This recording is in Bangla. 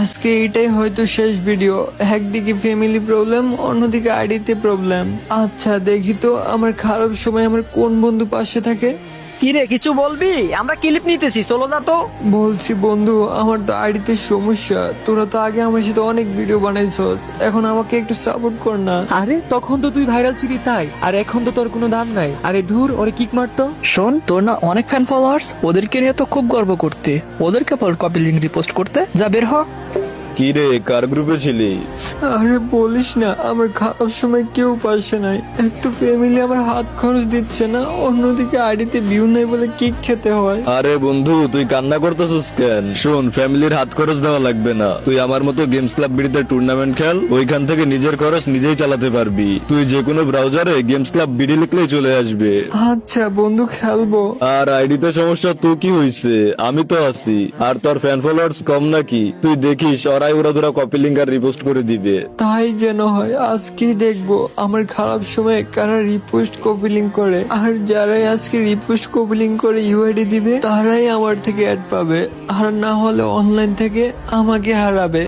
আজকে এটাই হয়তো শেষ ভিডিও। একদিকে ফ্যামিলি প্রবলেম, অন্যদিকে আইডিতে প্রবলেম। আচ্ছা দেখি তো আমার খারাপ সময় আমার কোন বন্ধু পাশে থাকে। কি রে, কিছু বলবি? আমরা ক্লিপ নিতেছি, চলো না তো। বলছি বন্ধু, আমার তো আইডিতে সমস্যা। তোরা তো আগে আমার সাথে অনেক ভিডিও বানাইছস, এখন আমাকে একটু সাপোর্ট কর না। আরে তখন তো তুই ভাইরাল ছিলি তাই, আর এখন তো তোর কোনো দাম নাই। আরে ধুর, ওরে কিক মারতো। শোন, তোর না অনেক ফ্যান ফলোয়ার্স, ওদেরকে নিয়ে তো খুব গর্ব করতে, ওদেরকে বল কপি লিঙ্ক রিপোস্ট করতে। যা বের হ। কি রে, কার গ্রুপে ছিলি? আরে বলিস না, আমার খারাপ সময় কেউ পাশে নাই। এক তো ফ্যামিলি আমার হাত খরচ দিচ্ছে না, অন্যদিকে আইডিতে ভিউ নাই বলে কিক খেতে হয়। আরে বন্ধু, তুই কান্না করতেছিস কেন? শোন, ফ্যামিলির হাত খরচ দেওয়া লাগবে না। তুই আমার মতো গেমস ক্লাব বিডিতে টুর্নামেন্ট খেল, ওইখান থেকে নিজের খরচ নিজেই চালাতে পারবি। তুই যে কোনো ব্রাউজারে গেমস ক্লাব বিডি লিখলেই চলে আসবে। আচ্ছা বন্ধু, খেলবো। আর আইডিতে সমস্যা তো কি হইছে? আমি তো আছি। আর তোর ফ্যান ফলোয়ার্স কম নাকি? তুই দেখিস ওরাই ওরা কপি লিঙ্ক আর রিপোস্ট করে দিবে। তাই যেন হয়, আজকেই দেখবো আমার খারাপ সময় কারা রিপোস্ট কপি লিঙ্ক করে। আর যারাই আজকে রিপোস্ট কপি লিঙ্ক করে ইউআইডি দিবে, তারাই আমার থেকে অ্যাড পাবে। আর না হলে অনলাইন থেকে আমাকে হারাবে।